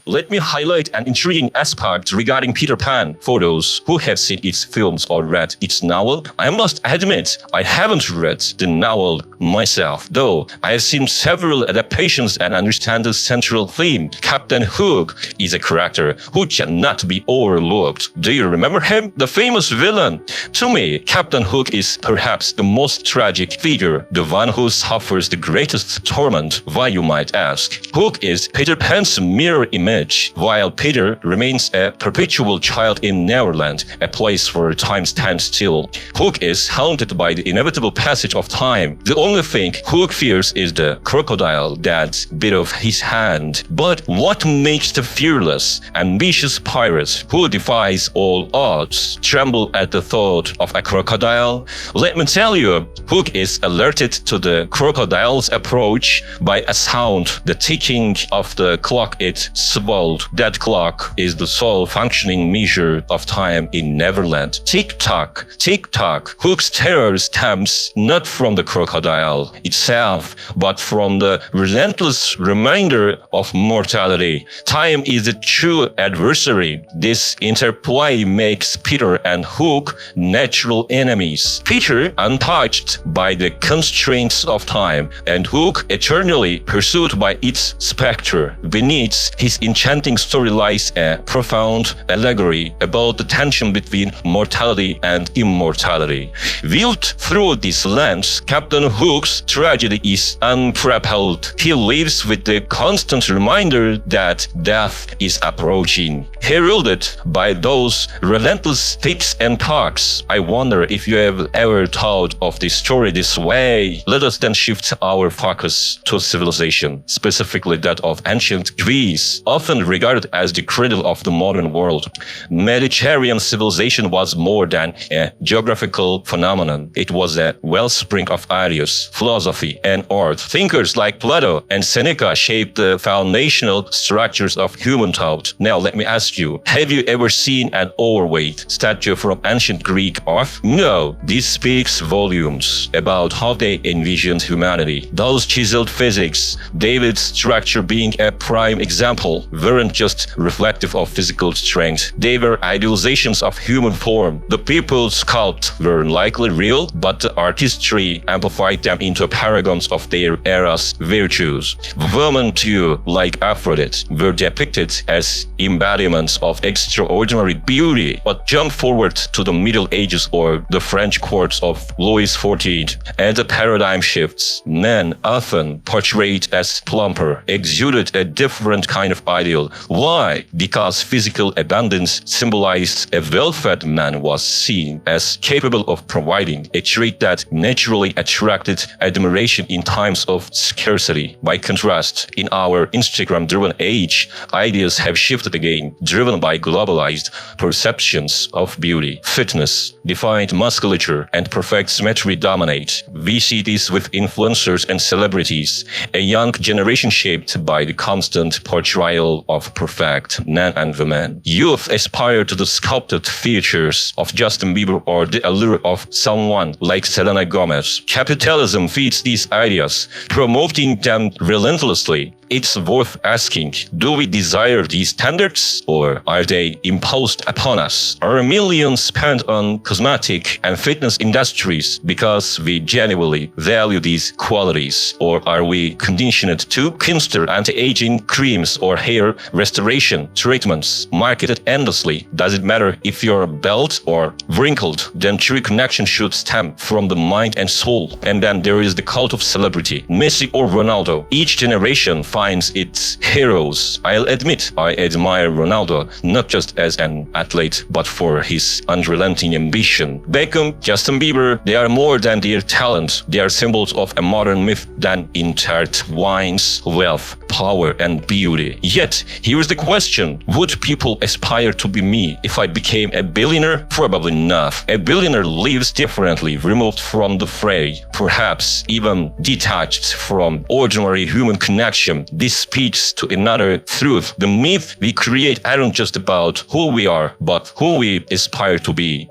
let me highlight an intriguing aspect regarding Peter Pan for those who have seen its films or read its novel. I must admit, I haven't read the novel myself, though I have seen several adaptations and understand the central theme. Captain Hook is a character who cannot be overlooked. Do you remember him? The famous villain. To me, Captain Hook is perhaps the most tragic figure, the one who suffers the greatest torment. Why, you might ask? Hook is Peter Pan's mirror image, while Peter remains a perpetual child in Neverland, a place where time stands still. Hook is haunted by the inevitable passage of time. The only thing Hook fears is the crocodile that bit off his hand. But what makes the fearless, ambitious pirate who defies all odds tremble at the thought of a crocodile? Let me tell you, Hook is alerted to the crocodile's approach by a sound, the ticking of the clock it swallowed. That clock is the sole functioning measure of time in Neverland. Tik-Tok, Tik-Tok. Hook's terror stems not from the crocodile itself, but from the relentless reminder of mortality. Time is the true adversary. This interplay makes Peter and Hook natural enemies. Peter untouched by the constraints of time, and Hook eternally pursued by its spectre. Beneath his enchanting story lies a profound allegory about the tension between mortality and immortality. Viewed through this lens, Captain Hook's tragedy is unparalleled. He lives with the constant reminder that death is approaching. Heralded by those relentless ticks and talks, I wonder if you have ever thought of this story this way. Let us then shift our focus to civilization, specifically that of ancient Greece, often regarded as the cradle of the modern world. Mediterranean civilization was more than a geographical phenomenon. It was a wellspring of ideas, philosophy, and art. Thinkers like Plato and Seneca shaped the foundational structures of human thought. Now let me ask you, have you ever seen an overweight statue from ancient Greek art? No, this speaks volumes about how they envisioned humanity. Those chiseled physics, David's structure being a prime example, weren't just reflective of physical strength. They were idealizations of human form. The people sculpted were likely real, but the artistry amplified them into paragons of their era's virtues. Women too, like Aphrodite, were depicted as embodiments of extraordinary beauty. But jump forward to the Middle Ages or the French courts of Louis XIV, and the paradigm shifts. Men, often portrayed as plumper, exuded a different kind of ideal. Why? Because physical abundance symbolized a well-fed man was seen as capable of providing, a trait that naturally attracted admiration in times of scarcity. By contrast, in our Instagram-driven age, ideas have shifted again, driven by globalized perceptions of beauty. Fitness, defined musculature, and perfect symmetry dominate. We see this with influencers and celebrities, a young generation shaped by the constant portrayal of perfect men and women. Youth aspire to the sculpted features of Justin Bieber or the allure of someone like Selena Gomez. Capitalism feeds these ideas, promoting them relentlessly. It's worth asking, do we desire these standards, or are they imposed upon us? Are millions spent on cosmetic and fitness industries because we genuinely value these qualities, or are we conditioned to consider anti-aging creams or hair restoration treatments marketed endlessly? Does it matter if you're bald or wrinkled? Then true connection should stem from the mind and soul. And then there is the cult of celebrity, Messi or Ronaldo. Each generation finds its heroes. I'll admit, I admire Ronaldo not just as an athlete, but for his unrelenting ambition. Beckham, Justin Bieber, they are more than their talent. They are symbols of a modern myth that intertwines wealth, power, and beauty. Yet, here's the question. Would people aspire to be me if I became a billionaire? Probably not. A billionaire lives differently, removed from the fray, perhaps even detached from ordinary human connection. This speaks to another truth. The myth we create aren't just about who we are, but who we aspire to be.